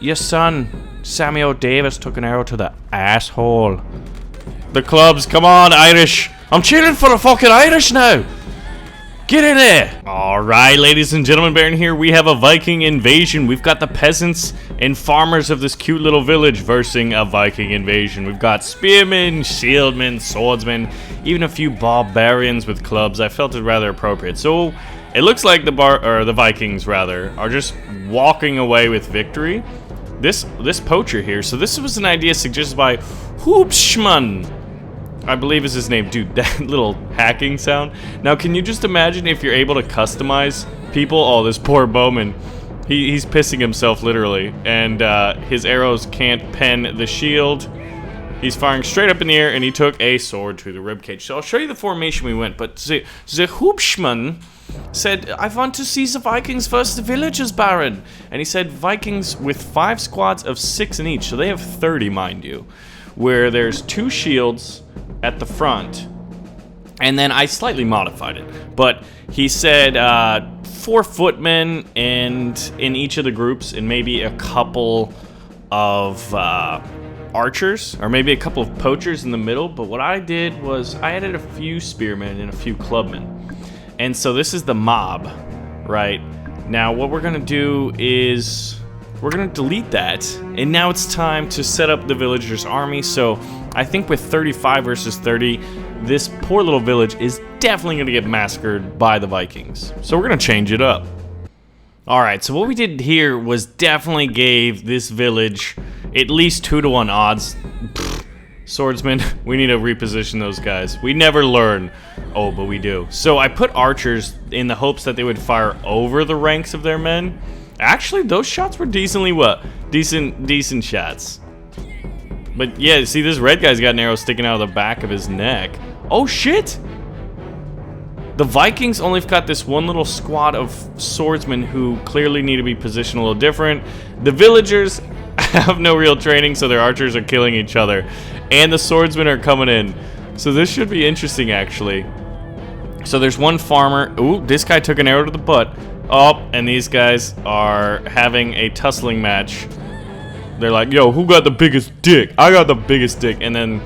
your son, Samuel Davis, took an arrow to the asshole. The clubs, come on, Irish. I'm cheering for the fucking Irish now. Get in there! Alright, ladies and gentlemen, Baron here. We have a Viking invasion. We've got the peasants and farmers of this cute little village versing a Viking invasion. We've got spearmen, shieldmen, swordsmen, even a few barbarians with clubs. I felt it rather appropriate. So, it looks like the Vikings, rather, are just walking away with victory. This poacher here, so this was an idea suggested by Hoopschman, I believe is his name. Dude, that little hacking sound. Now, can you just imagine if you're able to customize people? Oh, this poor bowman. He's pissing himself, literally. And his arrows can't pen the shield. He's firing straight up in the air, and he took a sword to the ribcage. So I'll show you the formation we went. But the Hoopschman said, I want to see the Vikings versus the villagers, Baron. And he said Vikings with 5 squads of 6 in each. So they have 30, mind you. Where there's 2 shields at the front, and then I slightly modified it, but he said 4 footmen and in each of the groups, and maybe a couple of archers, or maybe a couple of poachers in the middle. But what I did was I added a few spearmen and a few clubmen, and so this is the mob. Right now what we're gonna do is we're gonna delete that, and now it's time to set up the villagers' army. So I think with 35 versus 30, this poor little village is definitely gonna get massacred by the Vikings. So we're gonna change it up. Alright, so what we did here was definitely gave this village at least 2-to-1 odds. Pfft, swordsmen, we need to reposition those guys. We never learn. Oh, but we do. So I put archers in the hopes that they would fire over the ranks of their men. Actually, those shots were decently decent shots. But yeah, see, this red guy's got an arrow sticking out of the back of his neck. Oh shit! The Vikings only got this one little squad of swordsmen who clearly need to be positioned a little different. The villagers have no real training, so their archers are killing each other. And the swordsmen are coming in. So this should be interesting, actually. So there's one farmer. Ooh, this guy took an arrow to the butt. Oh, and these guys are having a tussling match. They're like, yo, who got the biggest dick? I got the biggest dick. And then,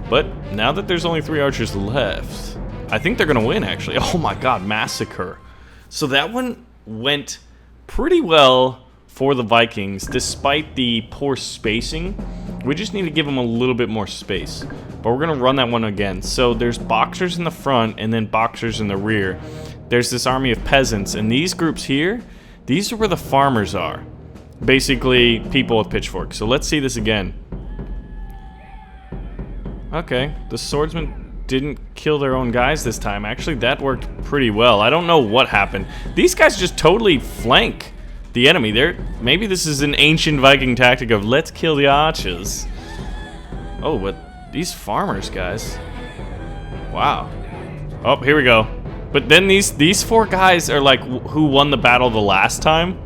but now that there's only 3 archers left, I think they're gonna win, actually. Oh my god, massacre. So that one went pretty well for the Vikings, despite the poor spacing. We just need to give them a little bit more space. But we're gonna run that one again. So there's boxers in the front and then boxers in the rear. There's this army of peasants, and these groups here, these are where the farmers are. Basically, people with pitchforks. So let's see this again. Okay, the swordsmen didn't kill their own guys this time. Actually, that worked pretty well. I don't know what happened. These guys just totally flank the enemy. Maybe this is an ancient Viking tactic of let's kill the archers. Oh, but these farmers, guys. Wow. Oh, here we go. But then these 4 guys are like who won the battle the last time.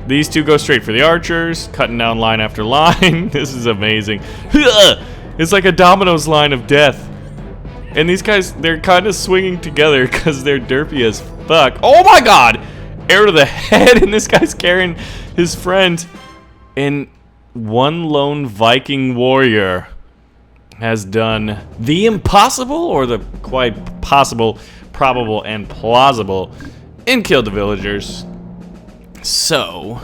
These 2 go straight for the archers, cutting down line after line. This is amazing. It's like a dominoes line of death. And these guys, they're kind of swinging together because they're derpy as fuck. Oh my god! Arrow to the head, and this guy's carrying his friend. And one lone Viking warrior has done the impossible, or the quite possible, probable, and plausible, and killed the villagers. So,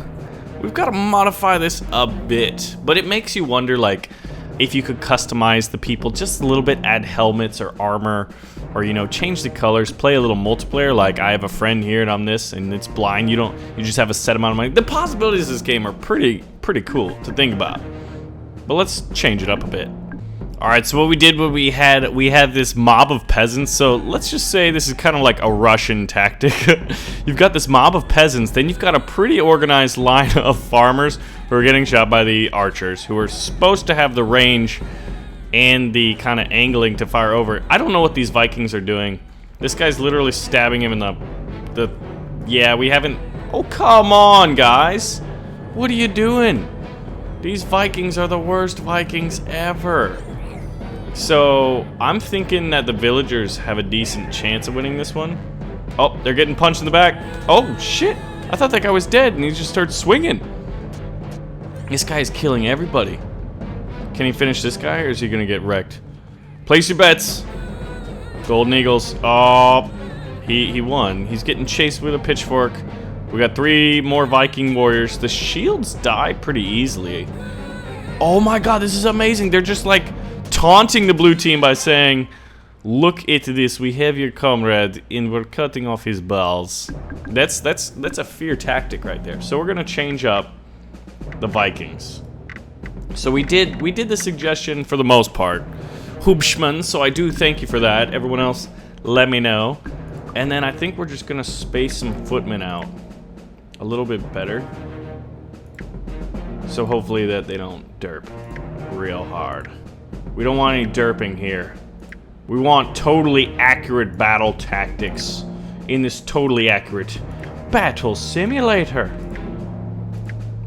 we've got to modify this a bit, but it makes you wonder, like, if you could customize the people just a little bit, add helmets or armor, or, you know, change the colors, play a little multiplayer, like I have a friend here and I'm this, and it's blind, you just have a set amount of money. The possibilities of this game are pretty cool to think about, but let's change it up a bit. Alright, so what we did, we had this mob of peasants. So let's just say this is kind of like a Russian tactic. You've got this mob of peasants, then you've got a pretty organized line of farmers who are getting shot by the archers, who are supposed to have the range and the kind of angling to fire over. I don't know what these Vikings are doing. This guy's literally stabbing him in the yeah, we haven't. Oh, come on, guys. What are you doing? These Vikings are the worst Vikings ever. So, I'm thinking that the villagers have a decent chance of winning this one. Oh, they're getting punched in the back. Oh, shit. I thought that guy was dead, and he just started swinging. This guy is killing everybody. Can he finish this guy, or is he gonna get wrecked? Place your bets. Golden Eagles. Oh, he won. He's getting chased with a pitchfork. We got 3 more Viking warriors. The shields die pretty easily. Oh my god, this is amazing. They're just like taunting the blue team by saying, look at this, we have your comrade and we're cutting off his balls. That's a fear tactic right there. So we're gonna change up the Vikings. So we did the suggestion for the most part. Hubschman, so I do thank you for that. Everyone else, let me know. And then I think we're just gonna space some footmen out a little bit better. So hopefully that they don't derp real hard. We don't want any derping here. We want totally accurate battle tactics in this totally accurate battle simulator.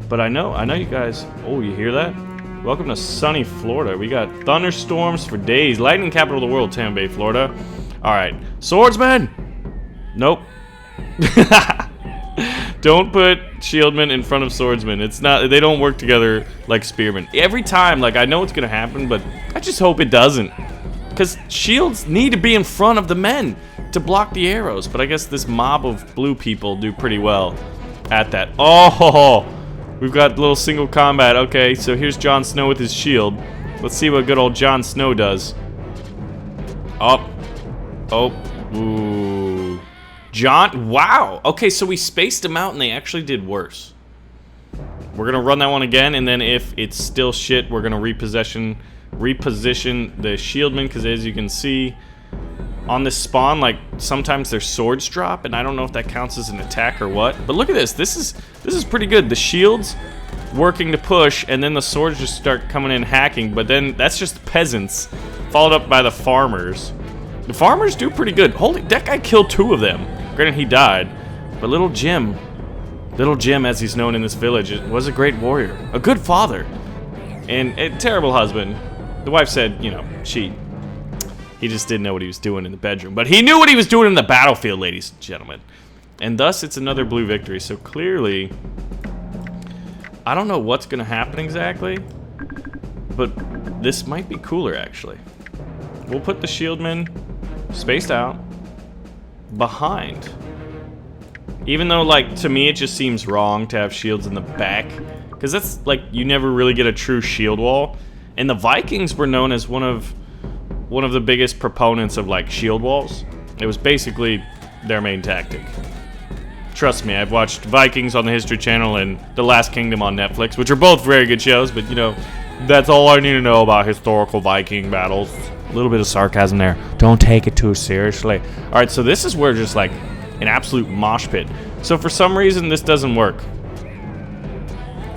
But I know you guys. Oh, you hear that? Welcome to sunny Florida. We got thunderstorms for days. Lightning capital of the world, Tampa Bay, Florida. All right, swordsman. Nope. Don't put shieldmen in front of swordsmen. It's not. They don't work together like spearmen. Every time, like I know it's gonna happen, but I just hope it doesn't. Because shields need to be in front of the men to block the arrows. But I guess this mob of blue people do pretty well at that. Oh, we've got a little single combat. Okay, so here's Jon Snow with his shield. Let's see what good old Jon Snow does. Oh, ooh. Wow. Okay, so we spaced them out and they actually did worse. We're gonna run that one again, and then if it's still shit, we're gonna reposition the shieldmen, because as you can see on this spawn, like sometimes their swords drop, and I don't know if that counts as an attack or what. But look at this. This is pretty good. The shields working to push, and then the swords just start coming in hacking. But then that's just the peasants, followed up by the farmers. The farmers do pretty good. Holy, that guy killed 2 of them. Granted, he died, but little Jim, as he's known in this village, was a great warrior, a good father, and a terrible husband. The wife said, you know, he just didn't know what he was doing in the bedroom. But he knew what he was doing in the battlefield, ladies and gentlemen. And thus, it's another blue victory. So clearly, I don't know what's going to happen exactly, but this might be cooler, actually. We'll put the shieldmen spaced out behind. Even though, like, to me, it just seems wrong to have shields in the back. Because that's, like, you never really get a true shield wall. And the Vikings were known as one of the biggest proponents of, like, shield walls. It was basically their main tactic. Trust me, I've watched Vikings on the History Channel and The Last Kingdom on Netflix, which are both very good shows, but, you know, that's all I need to know about historical Viking battles. A little bit of sarcasm there. Don't take it too seriously. Alright, so this is where just, like, an absolute mosh pit. So for some reason, this doesn't work.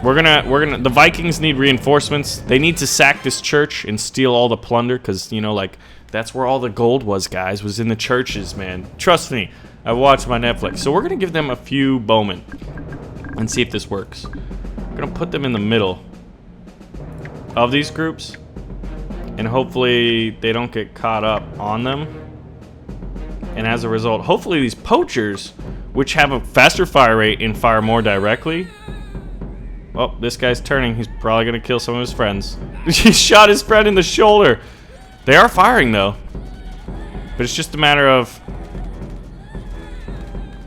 The Vikings need reinforcements. They need to sack this church and steal all the plunder, because, you know, like, that's where all the gold was, guys, was in the churches, man. Trust me, I watched my Netflix. So we're gonna give them a few bowmen and see if this works. We're gonna put them in the middle of these groups, and hopefully they don't get caught up on them. And as a result, hopefully these poachers, which have a faster fire rate and fire more directly. Oh, this guy's turning. He's probably going to kill some of his friends. He shot his friend in the shoulder. They are firing, though. But it's just a matter of...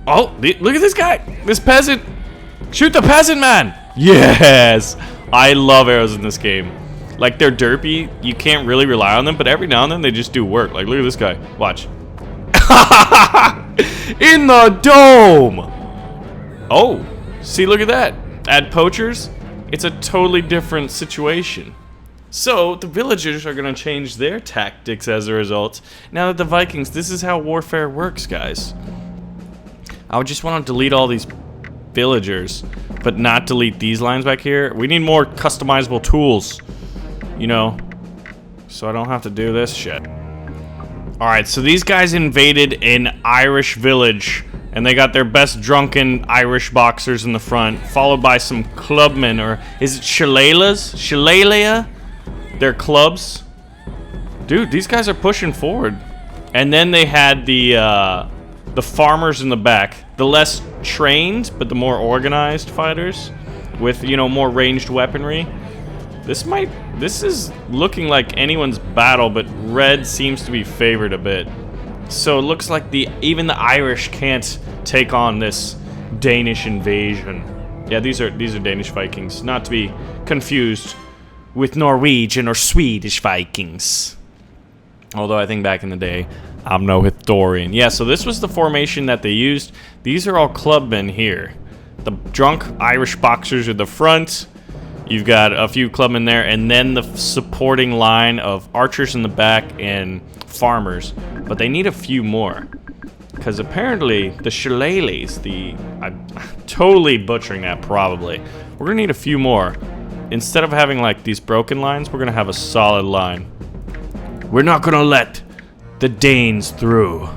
Oh, look at this guy. This peasant. Shoot the peasant, man. Yes. I love arrows in this game. Like, they're derpy. You can't really rely on them, but every now and then they just do work. Like, look at this guy. Watch. In the dome. Oh, see, look at that. Add poachers, it's a totally different situation. So the villagers are going to change their tactics as a result. Now that the Vikings, this is how warfare works, guys. I would just want to delete all these villagers, but not delete these lines back here. We need more customizable tools, you know, so I don't have to do this shit. Alright, so these guys invaded an Irish village, and they got their best drunken Irish boxers in the front, followed by some clubmen, or is it shillelaghs? Shillelagh? They're clubs. Dude, these guys are pushing forward. And then they had the farmers in the back, the less trained but the more organized fighters, with, you know, more ranged weaponry. This is looking like anyone's battle, but red seems to be favored a bit. So it looks like even the Irish can't take on this Danish invasion. Yeah, these are Danish Vikings, not to be confused with Norwegian or Swedish Vikings. Although I think back in the day, I'm no historian. Yeah, so this was the formation that they used. These are all clubmen here. The drunk Irish boxers are the front. You've got a few clubmen there, and then the supporting line of archers in the back and farmers. But they need a few more. Because apparently the shillelaghs, I'm totally butchering that probably. We're going to need a few more. Instead of having like these broken lines, we're going to have a solid line. We're not going to let the Danes through.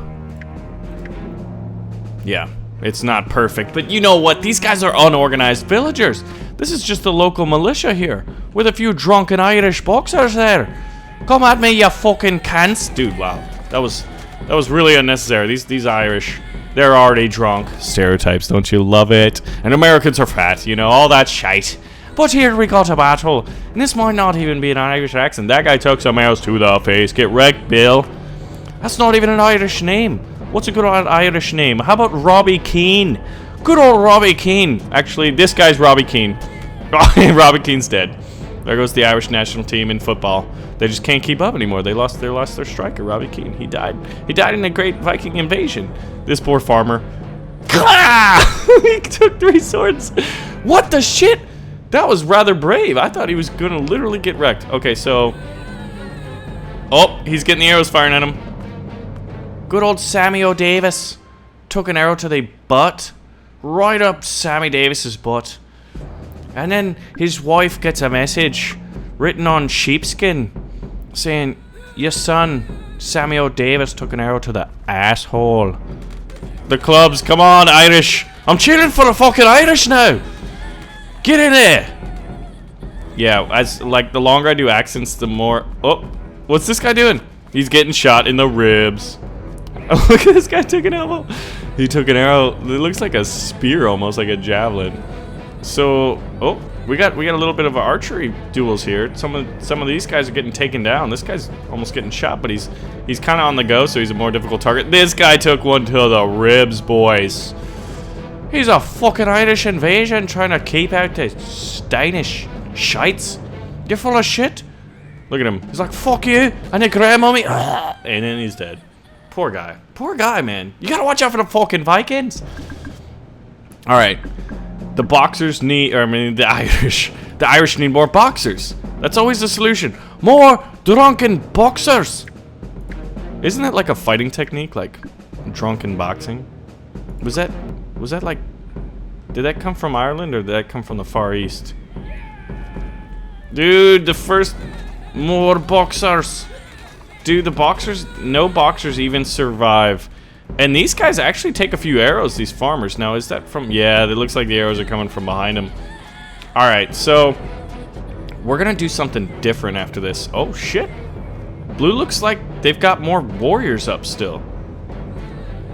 Yeah, it's not perfect, but you know what? These guys are unorganized villagers. This is just the local militia here, with a few drunken Irish boxers there. Come at me, you fucking cunts. Dude, wow. That was really unnecessary. These Irish, they're already drunk. Stereotypes, don't you love it? And Americans are fat, you know, all that shite. But here we got a battle, and this might not even be an Irish accent. That guy took some else to the face. Get wrecked, Bill. That's not even an Irish name. What's a good old Irish name? How about Robbie Keane? Good old Robbie Keane. Actually, this guy's Robbie Keane. Robbie Keane's dead. There goes the Irish national team in football. They just can't keep up anymore. They lost their striker, Robbie Keane. He died. He died in a great Viking invasion. This poor farmer. He took 3 swords. What the shit? That was rather brave. I thought he was gonna literally get wrecked. Okay, so... Oh, he's getting the arrows firing at him. Good old Sammy O'Davis. Took an arrow to the butt. Right up Sammy Davis's butt. And then his wife gets a message written on sheepskin saying, your son, Sammy O'Davis, took an arrow to the asshole. The clubs, come on, Irish. I'm cheering for the fucking Irish now. Get in there! Yeah, as like the longer I do accents, the more... Oh, what's this guy doing? He's getting shot in the ribs. Oh, look at this guy took an elbow. He took an arrow. It looks like a spear, almost like a javelin. So, oh, we got a little bit of archery duels here. Some of these guys are getting taken down. This guy's almost getting shot, but he's kind of on the go, so he's a more difficult target. This guy took one to the ribs, boys. He's a fucking Irish invasion trying to keep out the Danish shites. You're full of shit. Look at him. He's like, fuck you. I need grandmommy. And then he's dead. Poor guy. Poor guy, man. You gotta watch out for the fucking Vikings. Alright. The boxers need, the Irish need more boxers. That's always the solution. More drunken boxers. Isn't that like a fighting technique? Like drunken boxing? Was that like, did that come from Ireland or did that come from the Far East? Dude, the first, more boxers. Dude, the boxers, no boxers even survive. And these guys actually take a few arrows, these farmers. Now, is that from, yeah, it looks like the arrows are coming from behind them. Alright, so, we're gonna do something different after this. Oh, shit. Blue looks like they've got more warriors up still.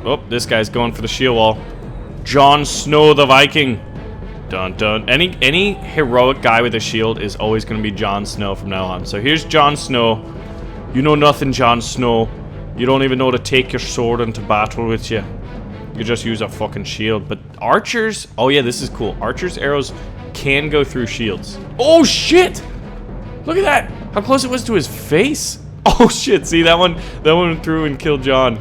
Oh, this guy's going for the shield wall. Jon Snow the Viking. Dun dun. Any heroic guy with a shield is always going to be Jon Snow from now on. So here's Jon Snow. You know nothing, Jon Snow. You don't even know to take your sword into battle with you. You just use a fucking shield. But archers, oh yeah, this is cool. Archers' arrows can go through shields. Oh shit! Look at that! How close it was to his face. Oh shit! See that one? That one went through and killed John.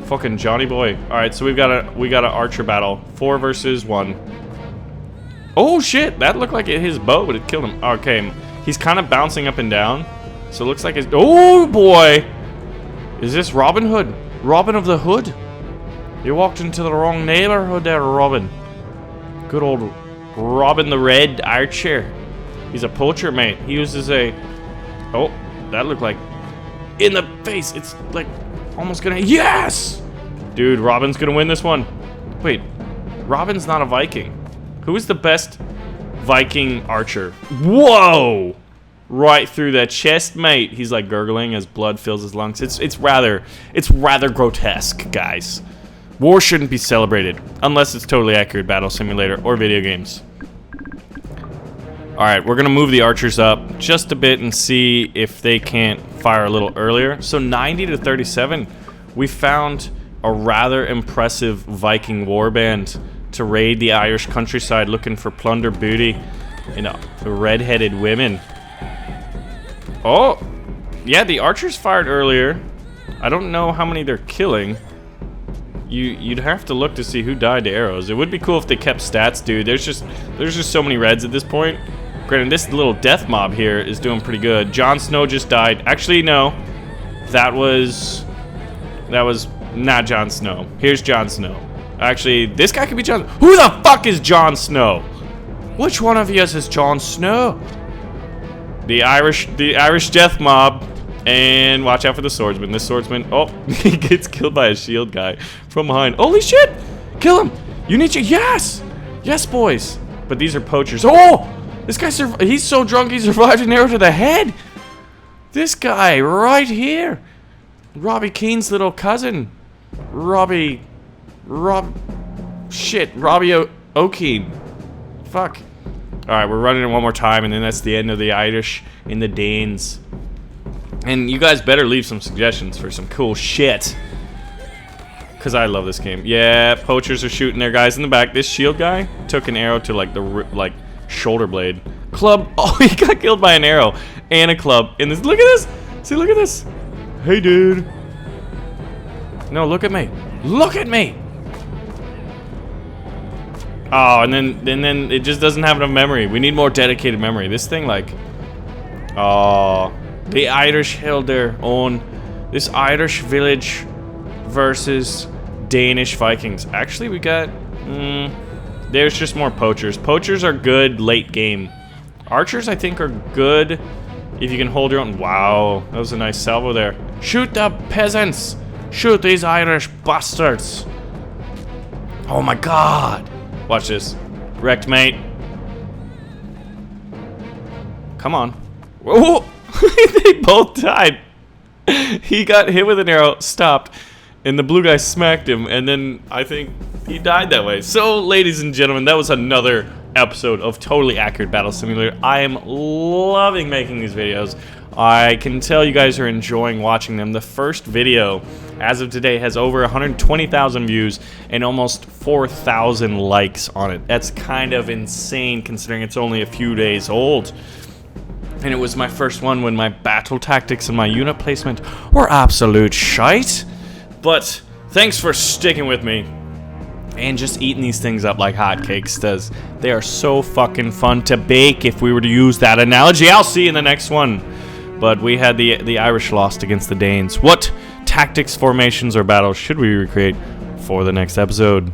Fucking Johnny boy. Alright, so we got an archer battle. 4 versus 1. Oh shit, that looked like his bow would have killed him. Okay, he's kind of bouncing up and down. So it looks like his, oh boy! Is this Robin Hood? Robin of the Hood? You walked into the wrong neighborhood there, Robin. Good old Robin the Red Archer. He's a poacher, mate. He uses a, oh, that looked like, in the face. It's like, almost gonna, yes! Dude, Robin's gonna win this one. Wait, Robin's not a Viking. Who is the best Viking archer? Whoa! Right through that chest, mate. He's like gurgling as blood fills his lungs. It's rather grotesque, guys. War shouldn't be celebrated unless it's totally accurate battle simulator or video games. Alright, we're gonna move the archers up just a bit and see if they can't fire a little earlier. So 90 to 37, we found a rather impressive Viking warband to raid the Irish countryside looking for plunder, booty, and red-headed women. Oh, yeah, the archers fired earlier. I don't know how many they're killing. You'd have to look to see who died to arrows. It would be cool if they kept stats, dude. There's just so many reds at this point. Granted, this little death mob here is doing pretty good. Jon Snow just died. Actually, no. That was not Jon Snow. Here's Jon Snow. Actually, this guy could be Jon. Who the fuck is Jon Snow? Which one of you is Jon Snow? The Irish death mob. And watch out for the swordsman. This swordsman, oh, he gets killed by a shield guy from behind. Holy shit! Kill him! You need to, yes! Yes, boys. But these are poachers. Oh! This guy, he's so drunk he survived an arrow to the head. This guy right here. Robbie Keane's little cousin. Robbie O'Keene. Fuck. Alright, we're running it one more time, and then that's the end of the Irish and the Danes. And you guys better leave some suggestions for some cool shit. Because I love this game. Yeah, poachers are shooting their guys in the back. This shield guy took an arrow to like the shoulder blade. Club. Oh, he got killed by an arrow and a club. And this, look at this. See, look at this. Hey, dude. No, look at me. Look at me. Oh, and then it just doesn't have enough memory. We need more dedicated memory. This thing, like, oh, the Irish held their own. This Irish village versus Danish Vikings. Actually, we got. There's just more poachers. Poachers are good late game. Archers, I think, are good if you can hold your own. Wow, that was a nice salvo there. Shoot the peasants. Shoot these Irish bastards. Oh my god. Watch this. Wrecked, mate. Come on. Whoa. They both died. He got hit with an arrow, stopped, and the blue guy smacked him, and then I think he died that way. So, ladies and gentlemen, that was another episode of Totally Accurate Battle Simulator. I am loving making these videos. I can tell you guys are enjoying watching them. The first video, as of today, has over 120,000 views and almost 4,000 likes on it. That's kind of insane considering it's only a few days old. And it was my first one when my battle tactics and my unit placement were absolute shite. But thanks for sticking with me and just eating these things up like hotcakes does. They are so fucking fun to bake if we were to use that analogy. I'll see you in the next one. But we had the Irish lost against the Danes. What tactics, formations, or battles should we recreate for the next episode?